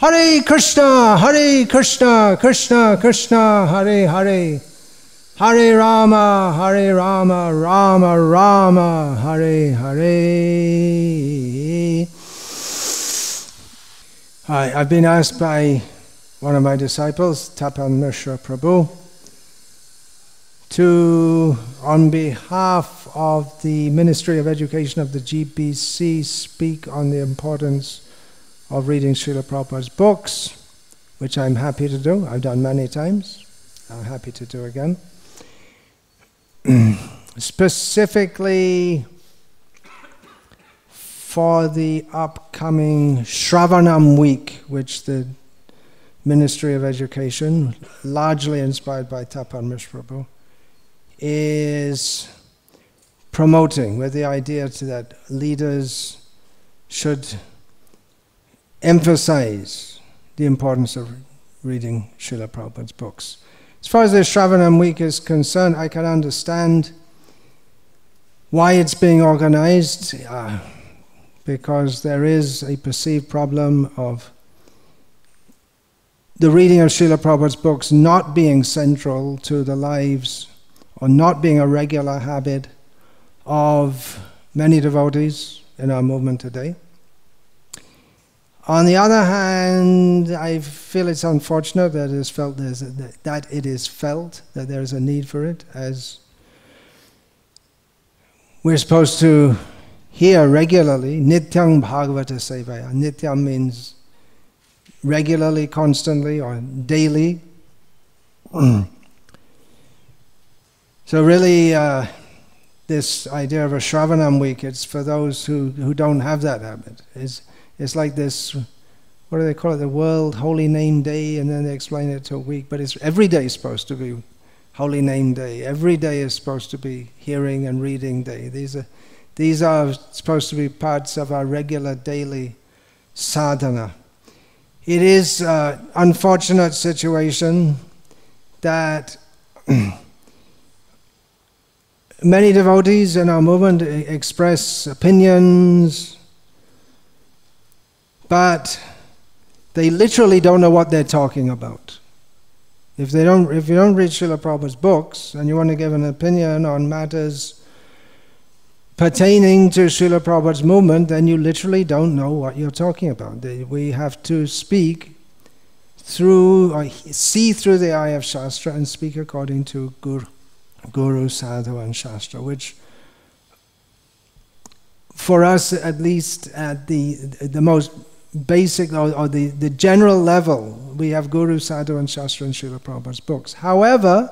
Hare Krishna, Krishna Krishna, Hare Hare, Hare Rama, Rama Rama, Hare Hare. I've been asked by one of my disciples, Tapan Mishra Prabhu, to, on behalf of the Ministry of Education of the GBC, speak on the importance of reading Srila Prabhupada's books, which I'm happy to do. I've done many times. I'm happy to do again. Specifically for the upcoming Shravanam week, which the Ministry of Education, largely inspired by Tapan Mishra Prabhu, is promoting, with the idea that leaders should emphasize the importance of reading Srila Prabhupada's books. As far as the Shravanam week is concerned, I can understand why it's being organized, because there is a perceived problem of the reading of Srila Prabhupada's books not being central to the lives, or not being a regular habit of many devotees in our movement today. On the other hand, I feel it's unfortunate that it is felt that there is a need for it, as we're supposed to hear regularly, Nityam Bhagavata Sevaya. Nityam means regularly, constantly, or daily. So really, this idea of a Shravanam week, it's for those who don't have that habit. It's like this, what do they call it, the World Holy Name Day, and then they explain it to a week, but it's every day is supposed to be Holy Name Day. Every day is supposed to be hearing and reading day. These are supposed to be parts of our regular daily sadhana. It is an unfortunate situation that many devotees in our movement express opinions, but they literally don't know what they're talking about. If you don't read Srila Prabhupada's books and you want to give an opinion on matters pertaining to Srila Prabhupada's movement, then you literally don't know what you're talking about. We have to speak through, or see through the eye of Shastra and speak according to Guru, Sadhu and Shastra, which for us, at least at the most basic or the general level, we have Guru, Sadhu and Shastra in Srila Prabhupada's books. However,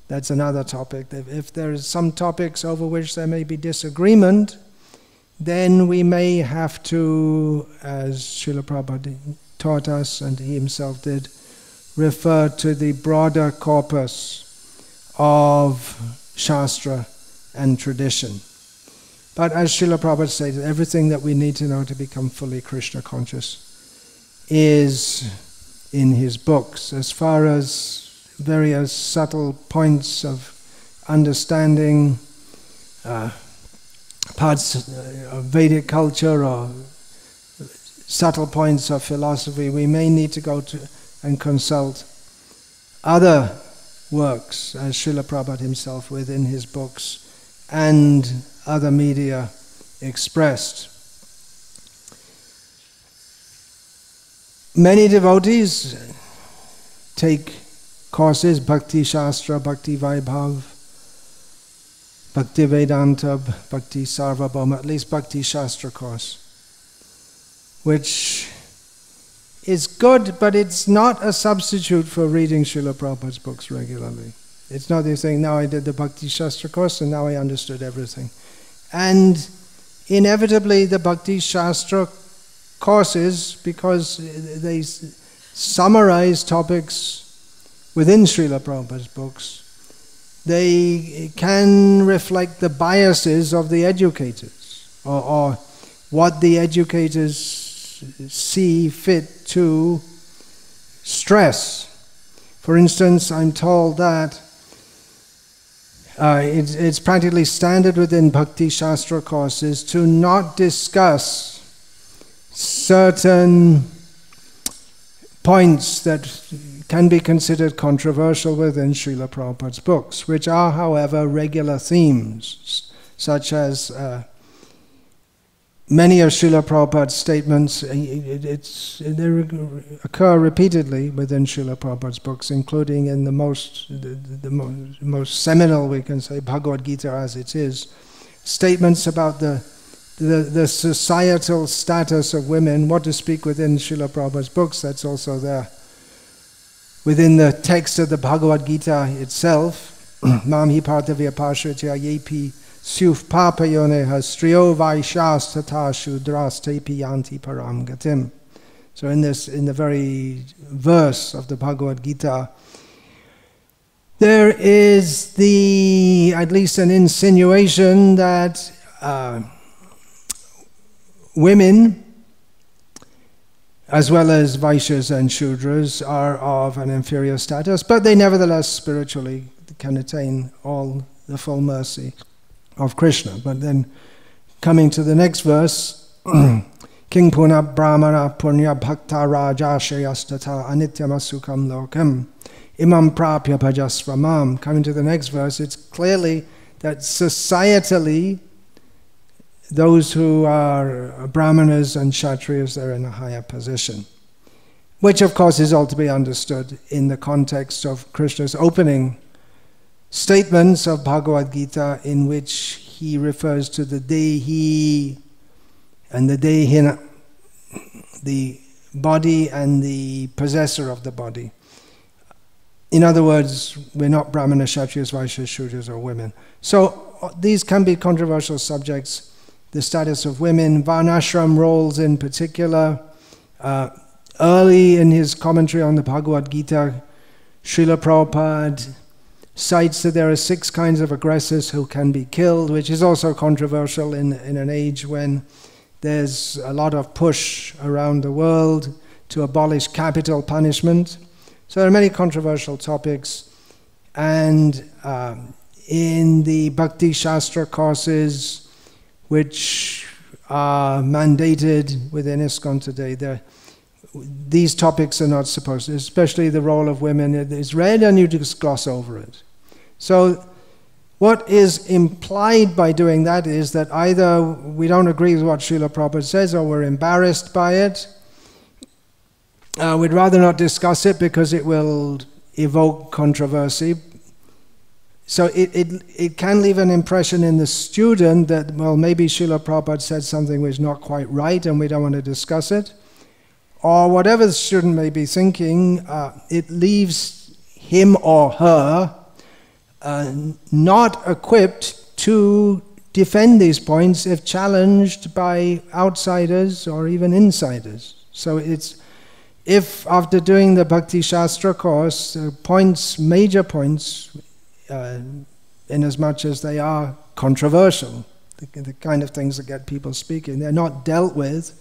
that's another topic. If there are some topics over which there may be disagreement, then we may have to, as Srila Prabhupada taught us, and he himself did, refer to the broader corpus of Shastra and tradition. But as Srila Prabhupada stated, everything that we need to know to become fully Krishna conscious is in his books. As far as various subtle points of understanding, parts of Vedic culture or subtle points of philosophy, we may need to go to and consult other works, as Srila Prabhupada himself within his books and other media expressed. Many devotees take courses, Bhakti Shastra, Bhakti Vaibhav, Bhakti Vedanta, Bhakti Sarvabhauma, at least Bhakti Shastra course, which is good, but it's not a substitute for reading Srila Prabhupada's books regularly. It's not you saying, now I did the Bhakti Shastra course and now I understood everything. And inevitably the Bhakti Shastra courses, because they summarize topics within Srila Prabhupada's books, they can reflect the biases of the educators, or what the educators see fit to stress. For instance, I'm told that it's practically standard within Bhakti Shastra courses to not discuss certain points that can be considered controversial within Srila Prabhupada's books, which are, however, regular themes, such as many of Srila Prabhupada's statements, they occur repeatedly within Srila Prabhupada's books, including in the most seminal, we can say, Bhagavad Gita as it is, statements about the societal status of women, what to speak within Srila Prabhupada's books, that's also there. Within the text of the Bhagavad Gita itself, Mam hi partavya pashritya yepi syuf papayoneha striyo vaishas tata shudras tepi yanti param gatim. So in the very verse of the Bhagavad Gita, there is at least an insinuation that women, as well as Vaishyas and Shudras, are of an inferior status, but they nevertheless spiritually can attain all the full mercy of Krishna. But then, coming to the next verse, King Puna Brahmana Punya Bhakta Raja Shayastata Anityam Lokam Imam Prapya Bhajasvamam. Coming to the next verse, it's clearly that societally, those who are Brahmanas and Kshatriyas, they're in a higher position. Which of course is all to be understood in the context of Krishna's opening statements of Bhagavad Gita, in which he refers to the Dehi and the Dehina, the body and the possessor of the body. In other words, we're not Brahmana, Kshatriyas, Vaishyas, Shudras, or women. So these can be controversial subjects. The status of women, Varnashram roles in particular. Early in his commentary on the Bhagavad Gita, Srila Prabhupada cites that there are 6 kinds of aggressors who can be killed, which is also controversial in an age when there's a lot of push around the world to abolish capital punishment. So there are many controversial topics, and in the Bhakti Shastra courses, which are mandated within ISKCON today, these topics are not supposed to, especially the role of women. It is read and you just gloss over it. So what is implied by doing that is that either we don't agree with what Srila Prabhupada says, or we're embarrassed by it. We'd rather not discuss it because it will evoke controversy. So it can leave an impression in the student that, well, maybe Srila Prabhupada said something which is not quite right and we don't want to discuss it. Or whatever the student may be thinking, it leaves him or her not equipped to defend these points if challenged by outsiders or even insiders. So if after doing the Bhakti Shastra course, major points, in as much as they are controversial, the kind of things that get people speaking, they're not dealt with.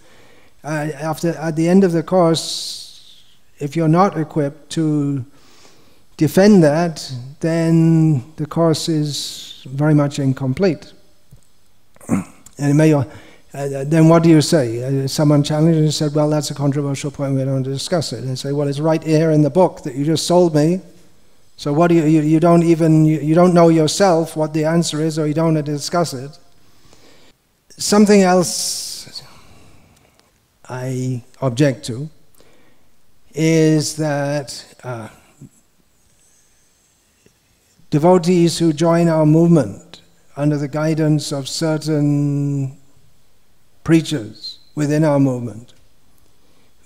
At the end of the course, if you're not equipped to defend that, then the course is very much incomplete. And then what do you say? Someone challenged and said, well, that's a controversial point, we don't want to discuss it. And they say, well, it's right here in the book that you just sold me. So what do you don't know yourself what the answer is, or you don't want to discuss it. Something else I object to is that devotees who join our movement under the guidance of certain preachers within our movement,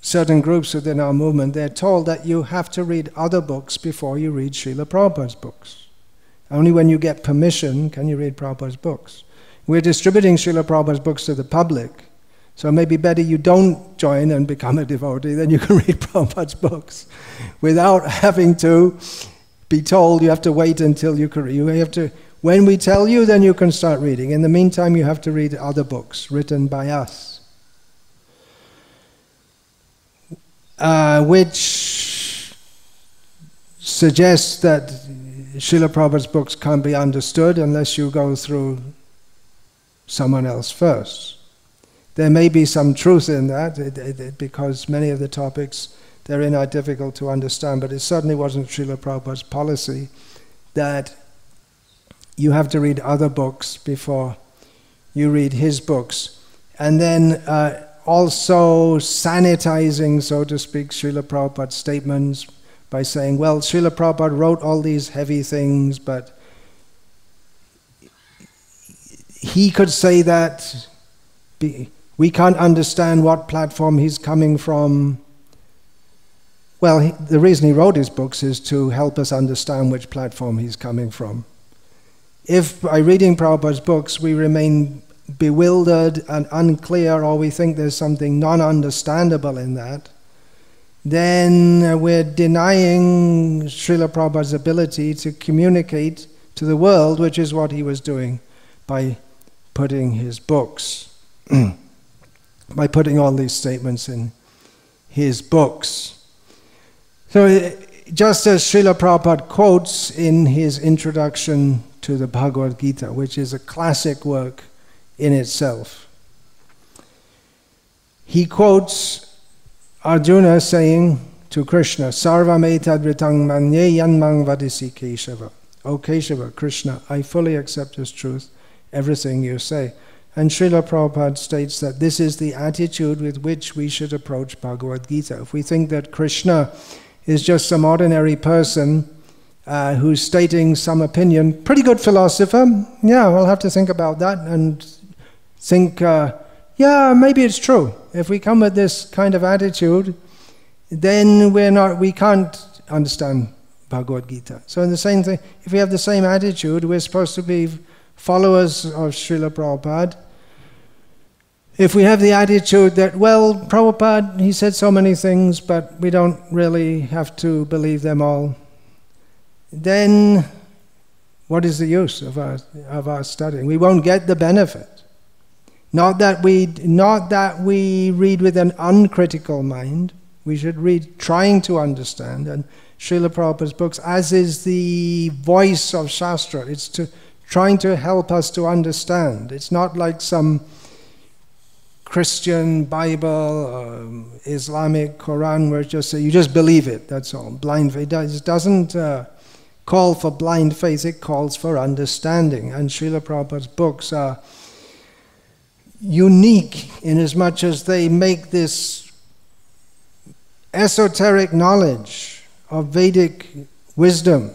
certain groups within our movement, they're told that you have to read other books before you read Srila Prabhupada's books. Only when you get permission can you read Prabhupada's books. We're distributing Srila Prabhupada's books to the public, so maybe better you don't join and become a devotee, then you can read Prabhupada's books without having to be told you have to wait until you can read. You have to, when we tell you, then you can start reading. In the meantime, you have to read other books written by us. Which suggests that Srila Prabhupada's books can't be understood unless you go through someone else first. There may be some truth in that, because many of the topics therein are difficult to understand, but it certainly wasn't Srila Prabhupada's policy that you have to read other books before you read his books. And then also sanitizing, so to speak, Srila Prabhupada's statements by saying, well, Srila Prabhupada wrote all these heavy things, but he could say that we can't understand what platform he's coming from. Well, the reason he wrote his books is to help us understand which platform he's coming from. If by reading Prabhupada's books we remain bewildered and unclear, or we think there's something non-understandable in that, then we're denying Srila Prabhupada's ability to communicate to the world, which is what he was doing by putting his books, by putting all these statements in his books. So just as Srila Prabhupada quotes in his introduction to the Bhagavad Gita, which is a classic work in itself, he quotes Arjuna saying to Krishna, Sarvam etadvritang manye yanmang vadisi Keshava. O Keshava, Krishna, I fully accept as truth everything you say. And Srila Prabhupada states that this is the attitude with which we should approach Bhagavad Gita. If we think that Krishna is just some ordinary person who's stating some opinion, pretty good philosopher, yeah, we'll have to think about that and think, yeah, maybe it's true. If we come with this kind of attitude, then we can't understand Bhagavad Gita. So in the same thing, if we have the same attitude, we're supposed to be followers of Srila Prabhupada. If we have the attitude that, well, Prabhupada, he said so many things, but we don't really have to believe them all, then what is the use of our studying? We won't get the benefit. Not that we read with an uncritical mind. We should read trying to understand. And Srila Prabhupada's books, as is the voice of Shastra, it's trying to help us to understand. It's not like some Christian Bible or Islamic Quran where it's just you just believe it, that's all. Blind faith. It doesn't call for blind faith, it calls for understanding. And Srila Prabhupada's books are unique in as much as they make this esoteric knowledge of Vedic wisdom,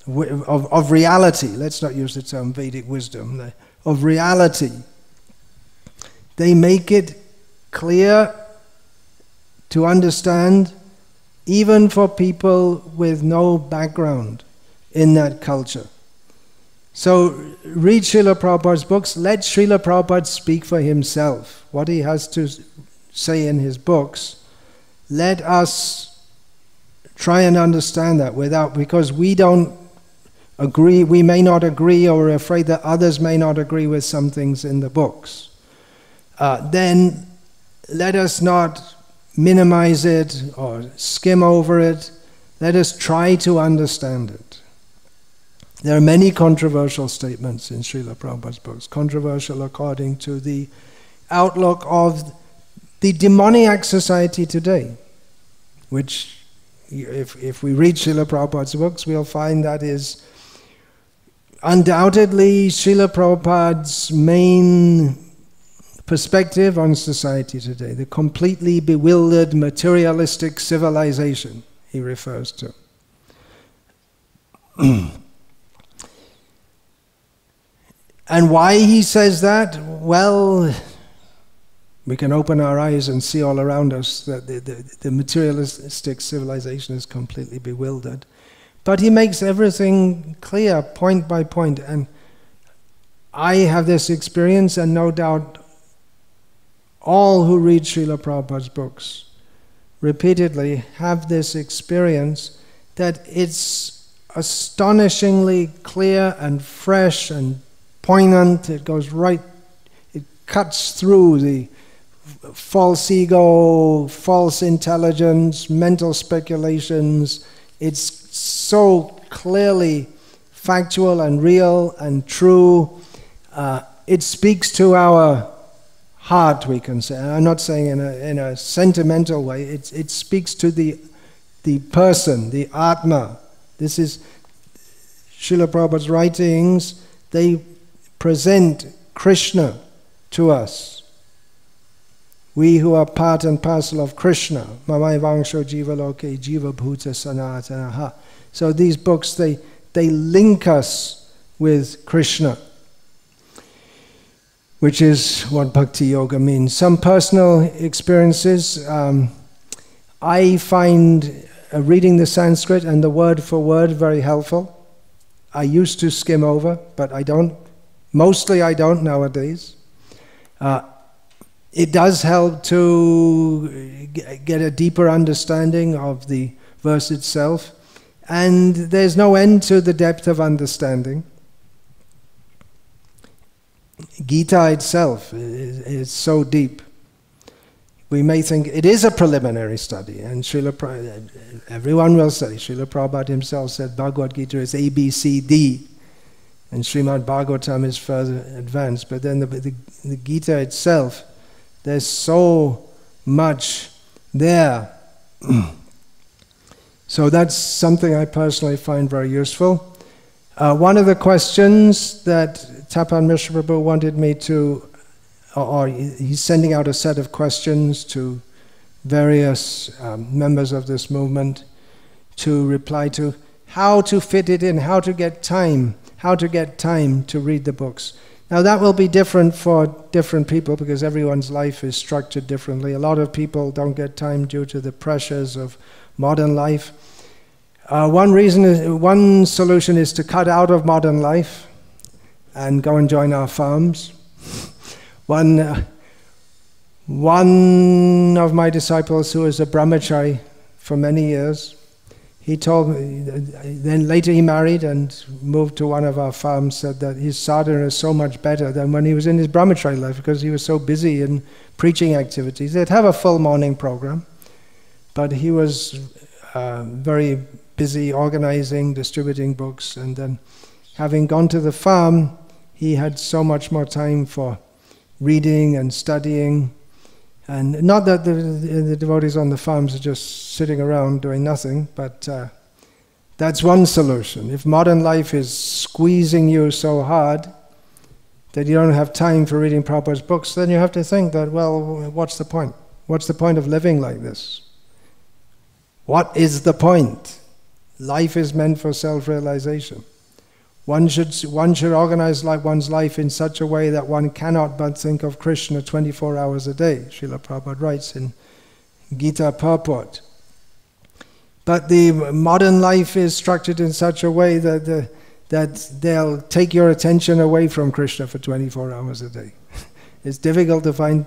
of reality, let's not use the term Vedic wisdom, of reality. They make it clear to understand even for people with no background in that culture. So read Srila Prabhupada's books, let Srila Prabhupada speak for himself. What he has to say in his books, let us try and understand that because we don't agree, we may not agree, or we're afraid that others may not agree with some things in the books. Then let us not minimize it or skim over it. Let us try to understand it. There are many controversial statements in Srila Prabhupada's books, controversial according to the outlook of the demoniac society today, which if we read Srila Prabhupada's books, we'll find that is undoubtedly Srila Prabhupada's main perspective on society today, the completely bewildered materialistic civilization he refers to. And why he says that? Well, we can open our eyes and see all around us that the materialistic civilization is completely bewildered. But he makes everything clear, point by point. And I have this experience, and no doubt all who read Srila Prabhupada's books repeatedly have this experience, that it's astonishingly clear and fresh and poignant. It goes right, it cuts through the false ego, false intelligence, mental speculations. It's so clearly factual and real and true. It speaks to our heart, we can say. I'm not saying in a sentimental way. It speaks to the the person, the Atma. This is Srila Prabhupada's writings. They present Krishna to us. We who are part and parcel of Krishna. Mamai vangsho jiva loke jiva bhuta sanatanaha. So these books, they link us with Krishna, which is what Bhakti Yoga means. Some personal experiences. I find reading the Sanskrit and the word for word very helpful. I used to skim over, but I don't. Mostly I don't nowadays. It does help to get a deeper understanding of the verse itself. And there's no end to the depth of understanding. Gita itself is so deep. We may think it is a preliminary study, and everyone will say, Srila Prabhupada himself said Bhagavad Gita is A, B, C, D, and Srimad Bhagavatam is further advanced. But then the Gita itself, there's so much there. So that's something I personally find very useful. One of the questions that Tapan Mishra Prabhu wanted me to, or he's sending out a set of questions to various members of this movement to reply to, how to fit it in, how to get time to read the books. Now that will be different for different people because everyone's life is structured differently. A lot of people don't get time due to the pressures of modern life. One solution is to cut out of modern life and go and join our farms. One of my disciples who was a brahmachari for many years, he told me, then later he married and moved to one of our farms, said that his sadhana is so much better than when he was in his brahmachari life because he was so busy in preaching activities. They'd have a full morning program, but he was very busy organizing, distributing books, and then having gone to the farm, he had so much more time for reading and studying. And not that the devotees on the farms are just sitting around doing nothing, but that's one solution. If modern life is squeezing you so hard that you don't have time for reading Prabhupada's books, then you have to think that, well, what's the point? What's the point of living like this? What is the point? Life is meant for self-realization. One should organize one's life in such a way that one cannot but think of Krishna 24 hours a day. Srila Prabhupada writes in Gita Purport. But the modern life is structured in such a way that they'll take your attention away from Krishna for 24 hours a day. It's difficult to find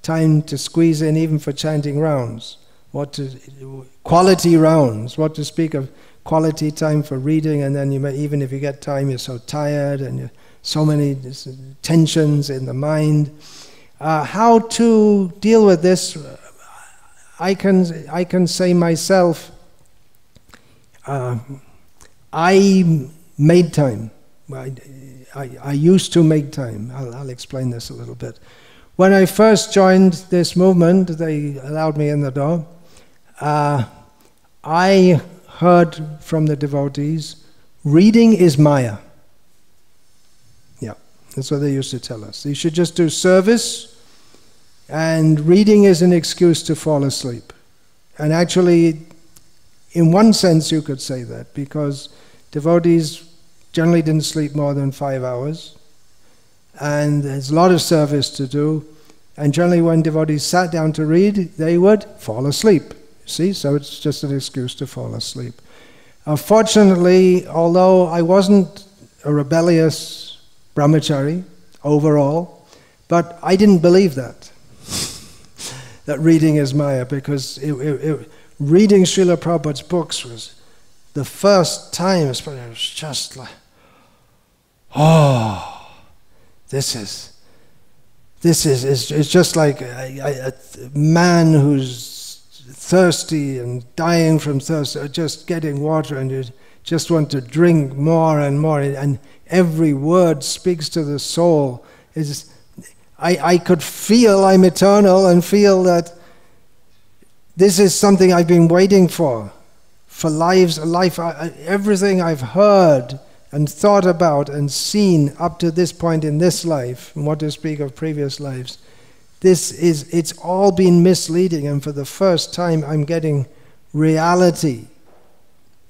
time to squeeze in even for chanting rounds. Quality rounds, what to speak of quality time for reading, and then even if you get time, you're so tired and so many tensions in the mind. How to deal with this? I can say myself, I made time. I used to make time. I'll explain this a little bit. When I first joined this movement, they allowed me in the door. I heard from the devotees, reading is Maya. Yeah, that's what they used to tell us. You should just do service, and reading is an excuse to fall asleep. And actually, in one sense you could say that, because devotees generally didn't sleep more than 5 hours, and there's a lot of service to do, and generally when devotees sat down to read, they would fall asleep. See, so it's just an excuse to fall asleep. Fortunately, although I wasn't a rebellious brahmachari overall, but I didn't believe that reading is Maya, because reading Srila Prabhupada's books was the first time, it was just like, oh, it's just like a man who's thirsty and dying from thirst, or just getting water and you just want to drink more and more, and every word speaks to the soul. I could feel I'm eternal and feel that this is something I've been waiting for. for everything I've heard and thought about and seen up to this point in this life, and what to speak of previous lives, it's all been misleading, and for the first time I'm getting reality.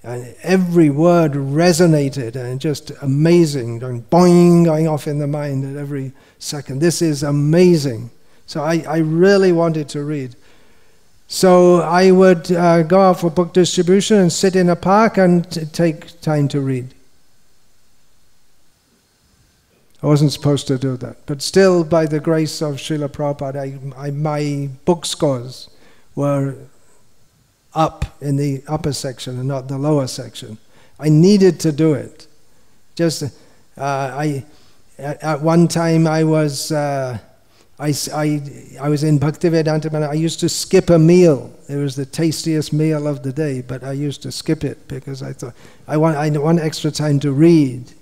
And every word resonated, and just amazing, going boing, going off in the mind at every second. This is amazing. So I really wanted to read. So I would go out for book distribution and sit in a park and take time to read. I wasn't supposed to do that. But still, by the grace of Srila Prabhupada, my book scores were up in the upper section and not the lower section. I needed to do it. Just at one time I was in Bhaktivedanta, and I used to skip a meal. It was the tastiest meal of the day, but I used to skip it because I thought I want extra time to read.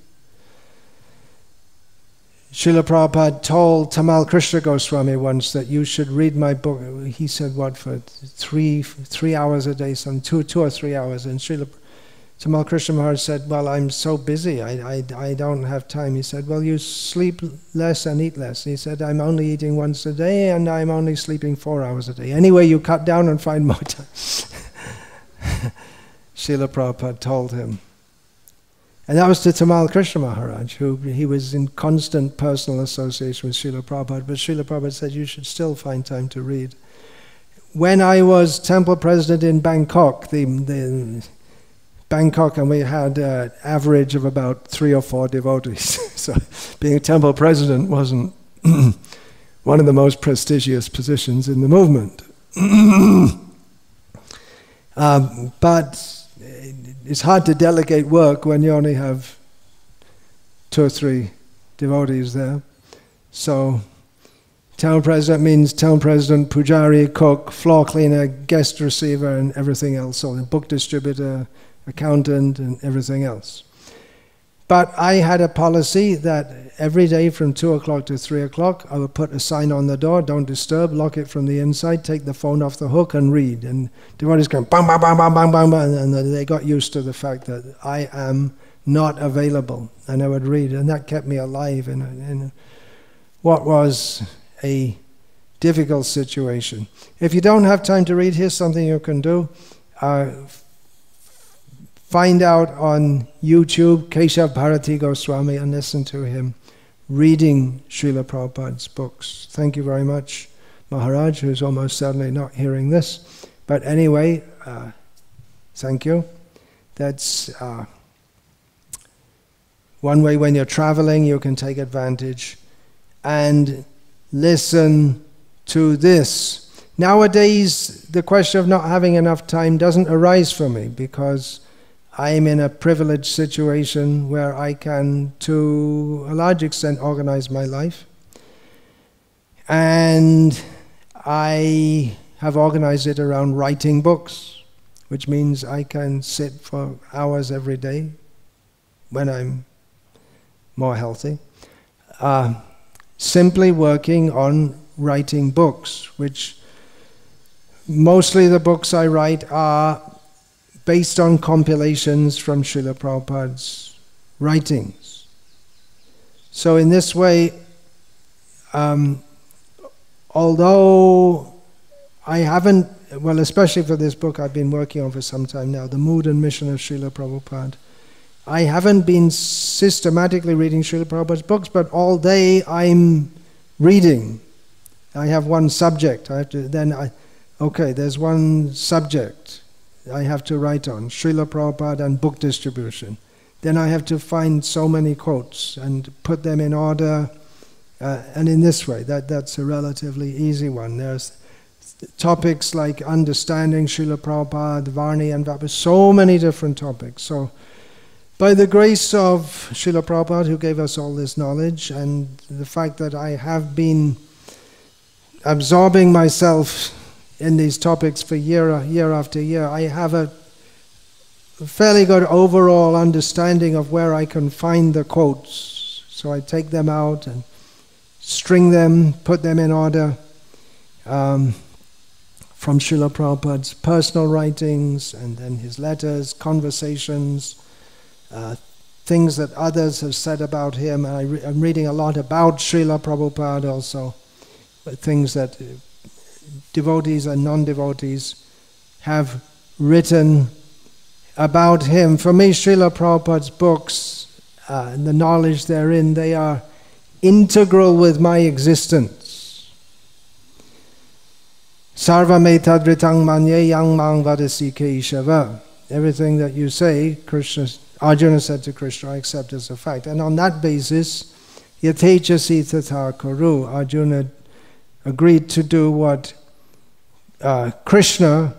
Srila Prabhupada told Tamal Krishna Goswami once that you should read my book. He said, what, for 3 hours a day, some 2 or 3 hours. And Tamal Krishna Maharaj said, well, I'm so busy, I don't have time. He said, well, you sleep less and eat less. He said, I'm only eating once a day and I'm only sleeping 4 hours a day. Anyway, you cut down and find more time. Srila Prabhupada told him. And that was to Tamal Krishna Maharaj, he was in constant personal association with Srila Prabhupada, but Srila Prabhupada said you should still find time to read. When I was temple president in Bangkok, Bangkok, and we had an average of about 3 or 4 devotees. So being a temple president wasn't one of the most prestigious positions in the movement. But it's hard to delegate work when you only have 2 or 3 devotees there. So town president means town president, pujari, cook, floor cleaner, guest receiver, and everything else. So the book distributor, accountant, and everything else. But I had a policy that every day from 2 o'clock to 3 o'clock, I would put a sign on the door, don't disturb, lock it from the inside, take the phone off the hook and read. And devotees going bang, bang, bang, bang, bang, bang, bang, and they got used to the fact that I am not available. And I would read, and that kept me alive in what was a difficult situation. If you don't have time to read, here's something you can do. Find out on YouTube Keshav Bharati Goswami and listen to him reading Srila Prabhupada's books. Thank you very much, Maharaj, who's almost certainly not hearing this. But anyway, thank you. That's one way when you're traveling, you can take advantage and listen to this. Nowadays, the question of not having enough time doesn't arise for me because I'm in a privileged situation where I can, to a large extent, organize my life. And I have organized it around writing books, which means I can sit for hours every day when I'm more healthy, simply working on writing books, which mostly the books I write are based on compilations from Srila Prabhupada's writings. So in this way, although I haven't, well, especially for this book I've been working on for some time now, The Mood and Mission of Srila Prabhupada, I haven't been systematically reading Srila Prabhupada's books, but all day I'm reading. I have one subject. I have to, okay, there's one subject I have to write on, Srila Prabhupada and book distribution. Then I have to find so many quotes and put them in order, and in this way, that's a relatively easy one. There's topics like understanding Srila Prabhupada, Varni and Vapa, so many different topics. So by the grace of Srila Prabhupada, who gave us all this knowledge, and the fact that I have been absorbing myself in these topics for year after year, I have a fairly good overall understanding of where I can find the quotes. So I take them out and string them, put them in order, from Srila Prabhupada's personal writings, and then his letters, conversations, things that others have said about him. I'm reading a lot about Srila Prabhupada also, things that devotees and non-devotees have written about him. For me, Srila Prabhupada's books, and the knowledge therein, they are integral with my existence. Sarva me tadritang manye yang mang vadasi Keshava. Everything that you say, Arjuna said to Krishna, I accept as a fact. And on that basis, yatejasi tata kuru, Arjuna agreed to do what Krishna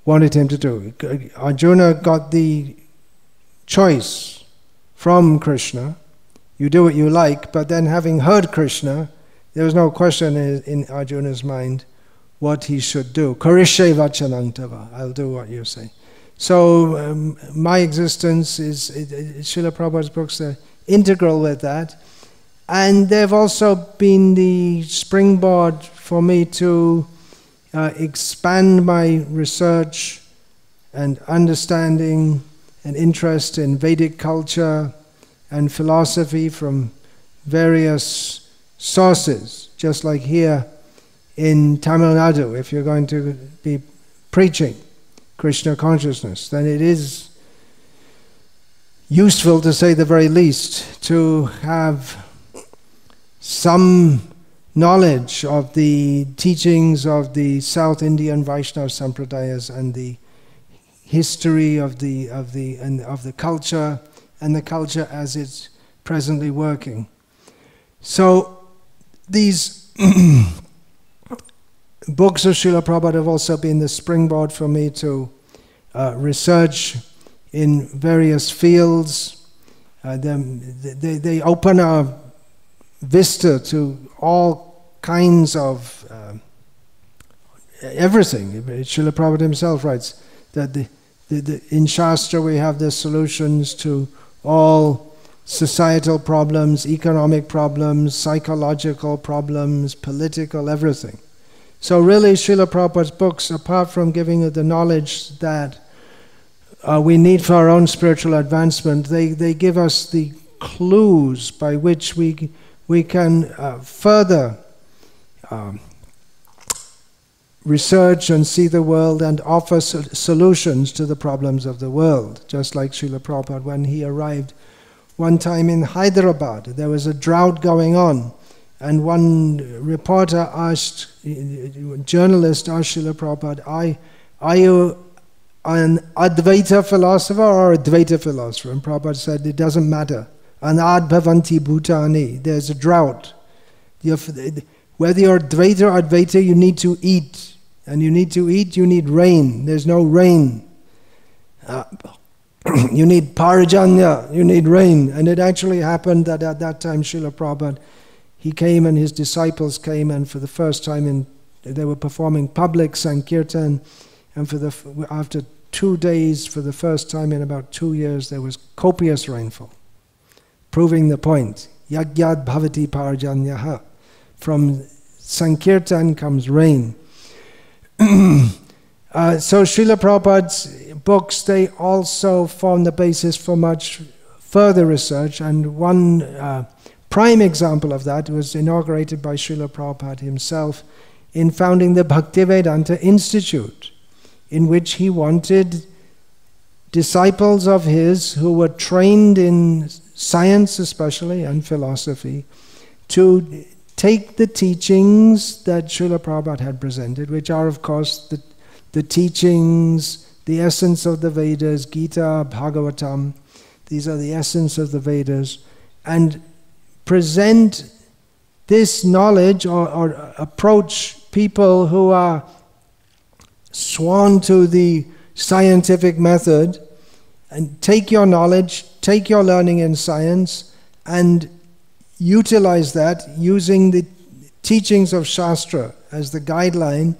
wanted him to do. Arjuna got the choice from Krishna. You do what you like, but then having heard Krishna, there was no question in Arjuna's mind what he should do. Karishe vachanang tava, I'll do what you say. So my existence is, Srila Prabhupada's books are integral with that. And they've also been the springboard for me to expand my research and understanding and interest in Vedic culture and philosophy from various sources. Just like here in Tamil Nadu, if you're going to be preaching Krishna consciousness, then it is useful, to say the very least, to have some knowledge of the teachings of the South Indian Vaishnava Sampradayas and the history of the culture and the culture as it's presently working. So these books of Srila Prabhupada have also been the springboard for me to research in various fields. They open a vista to all kinds of everything. Srila Prabhupada himself writes that in Shastra we have the solutions to all societal problems, economic problems, psychological problems, political, everything. So really Srila Prabhupada's books, apart from giving us the knowledge that we need for our own spiritual advancement, they give us the clues by which we can further research and see the world and offer solutions to the problems of the world. Just like Srila Prabhupada, when he arrived one time in Hyderabad, there was a drought going on, and one reporter asked, journalist asked Srila Prabhupada, are you an Advaita philosopher or a Dvaita philosopher? And Prabhupada said, it doesn't matter. Anad bhavanti bhutani, there's a drought. Whether you're Dvaita or Advaita, you need to eat. And you need to eat, you need rain. There's no rain. You need parajanya, you need rain. And it actually happened that at that time Srila Prabhupada, he came and his disciples came, and for the first time they were performing public Sankirtan, and after 2 days, for the first time in about 2 years, there was copious rainfall, proving the point. Yagyad bhavati parajanyaha. From Sankirtan comes rain. So Srila Prabhupada's books, they also form the basis for much further research, and one prime example of that was inaugurated by Srila Prabhupada himself in founding the Bhaktivedanta Institute, in which he wanted disciples of his who were trained in science especially and philosophy to take the teachings that Srila Prabhupada had presented, which are of course the teachings, the essence of the Vedas, Gita, Bhagavatam. These are the essence of the Vedas, and present this knowledge or approach people who are sworn to the scientific method, and take your knowledge, take your learning in science, and utilize that using the teachings of Shastra as the guideline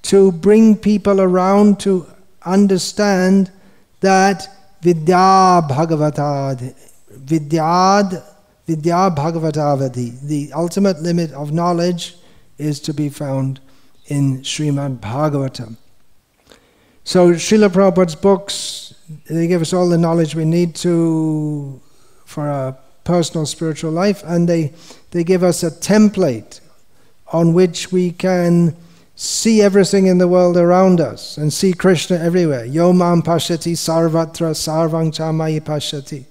to bring people around to understand that Vidya Bhagavatad, Vidya Bhagavatavadi, the ultimate limit of knowledge is to be found in Srimad Bhagavatam. So Srila Prabhupada's books, they give us all the knowledge we need to for our personal spiritual life, and they give us a template on which we can see everything in the world around us and see Krishna everywhere. Yo mam pashyati sarvatra sarvang cha mayi pashyati.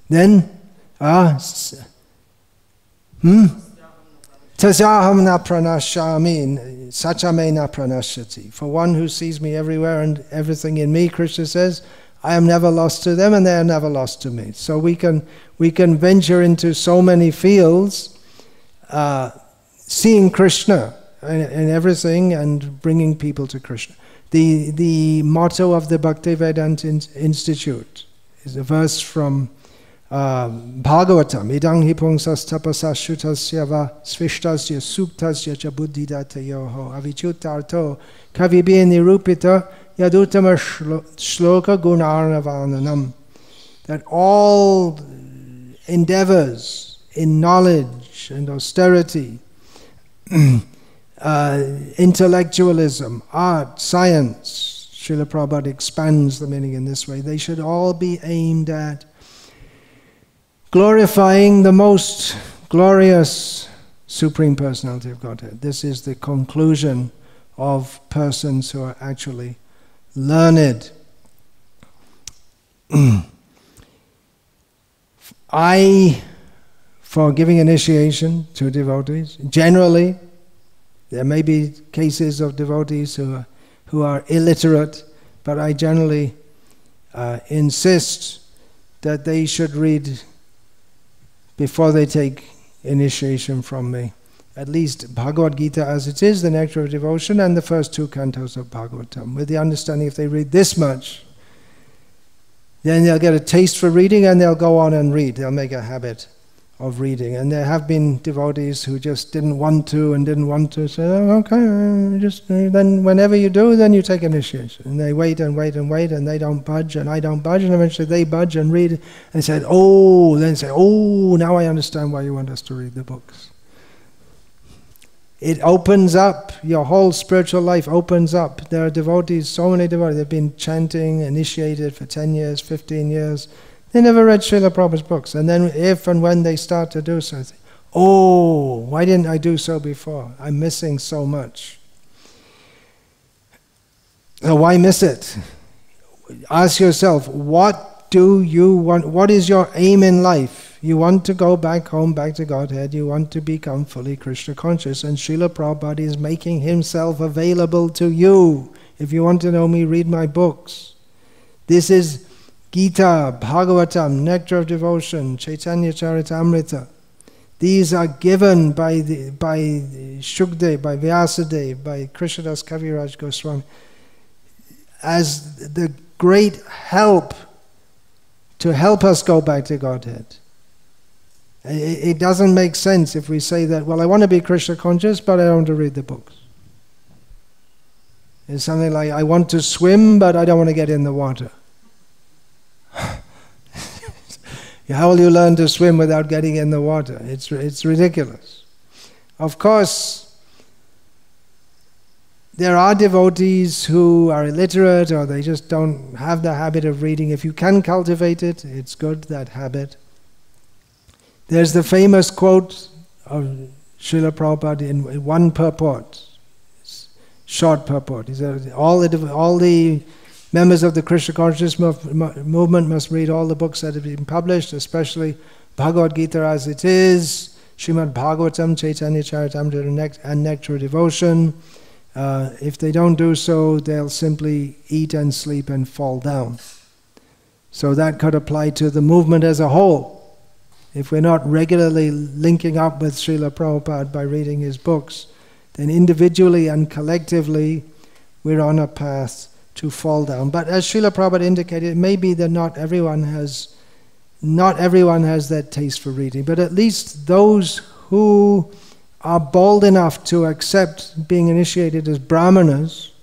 Then, tasyaham na pranashami sachame na pranashyati. For one who sees me everywhere and everything in me, Krishna says, I am never lost to them and they are never lost to me. So we can venture into so many fields, seeing Krishna in everything and bringing people to Krishna. The motto of the Bhaktivedanta Institute is a verse from Bhagavatam. Idang hi pungsas tapasas shutasya va svishtasya suktasya cha buddhidatayoho avichutarto kavibi nirupita yadutama shloka gunarnavananam. That all endeavors in knowledge and austerity, intellectualism, art, science, Srila Prabhupada expands the meaning in this way, they should all be aimed at glorifying the most glorious Supreme Personality of Godhead. This is the conclusion of persons who are actually learned. For giving initiation to devotees, generally, there may be cases of devotees who are illiterate, but I generally insist that they should read, before they take initiation from me, at least Bhagavad Gita as it is, the Nectar of Devotion, and the first 2 cantos of Bhagavatam, with the understanding if they read this much, then they'll get a taste for reading and they'll go on and read. They'll make a habit of reading. And there have been devotees who just didn't want to, say, oh, okay, just then whenever you do, then you take initiation. And they wait and wait and wait, and they don't budge, and I don't budge, and eventually they budge and read, and say, oh, now I understand why you want us to read the books. It opens up, your whole spiritual life opens up. There are devotees, so many devotees, they've been chanting, initiated for 10 years, 15 years. They never read Srila Prabhupada's books. And then if and when they start to do so, they think, oh, why didn't I do so before? I'm missing so much. So why miss it? Ask yourself, what do you want? What is your aim in life? You want to go back home, back to Godhead. You want to become fully Krishna conscious. And Srila Prabhupada is making himself available to you. If you want to know me, read my books. This is Gita, Bhagavatam, Nectar of Devotion, Chaitanya Charitamrita. These are given by Shukdev, by Vyasadeva, by Krishnadas Kaviraj Goswami as the great help to help us go back to Godhead. It doesn't make sense if we say that, well, I want to be Krishna conscious, but I don't want to read the books. It's something like, I want to swim, but I don't want to get in the water. How will you learn to swim without getting in the water? It's ridiculous. Of course, there are devotees who are illiterate or they just don't have the habit of reading. If you can cultivate it, it's good, that habit. There's the famous quote of Srila Prabhupada in one purport, short purport. He said, all the members of the Krishna consciousness movement must read all the books that have been published, especially Bhagavad Gita as it is, Srimad Bhagavatam, Chaitanya Charitamrita, and Nectar of Devotion. If they don't do so, they'll simply eat and sleep and fall down. So that could apply to the movement as a whole. If we're not regularly linking up with Srila Prabhupada by reading his books, then individually and collectively we're on a path to fall down. But as Srila Prabhupada indicated, it may be that not everyone has that taste for reading, but at least those who are bold enough to accept being initiated as brahmanas,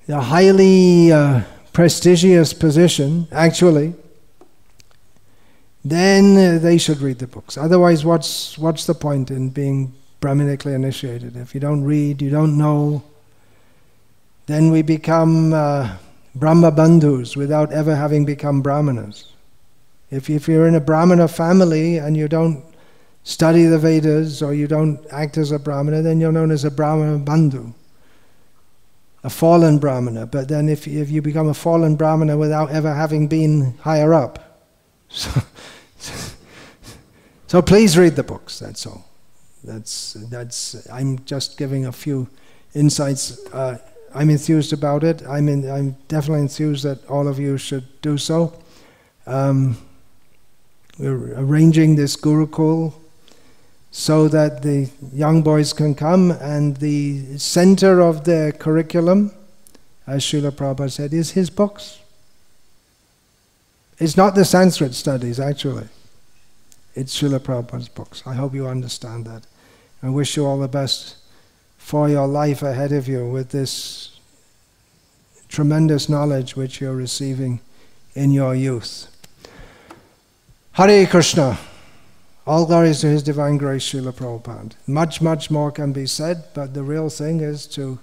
a highly prestigious position, actually, then they should read the books. Otherwise, what's the point in being Brahmanically initiated. If you don't read, you don't know, then we become Brahma Bandhus without ever having become Brahmanas. If you're in a Brahmana family and you don't study the Vedas or you don't act as a Brahmana, then you're known as a Brahmana Bandhu, a fallen Brahmana. But then if you become a fallen Brahmana without ever having been higher up. So please read the books, that's all. I'm just giving a few insights. I'm enthused about it. I'm definitely enthused that all of you should do so. We're arranging this Gurukul so that the young boys can come, and the center of their curriculum, as Srila Prabhupada said, is his books. It's not the Sanskrit studies, actually. It's Srila Prabhupada's books. I hope you understand that. I wish you all the best for your life ahead of you with this tremendous knowledge which you're receiving in your youth. Hare Krishna. All glories to His Divine Grace, Srila Prabhupada. Much, much more can be said, but the real thing is to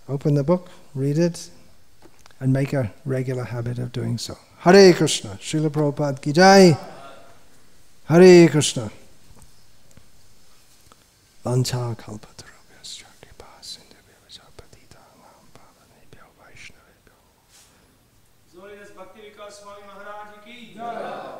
open the book, read it, and make a regular habit of doing so. Hare Krishna. Srila Prabhupada ki jai. Hare Krishna. Vancha kalpatarubhyascha kripa sindhubhyo patitanam pavanebhyo vaishnavebhyo. Glorious Bhakti Vikasa Swami Maharaj ki jai.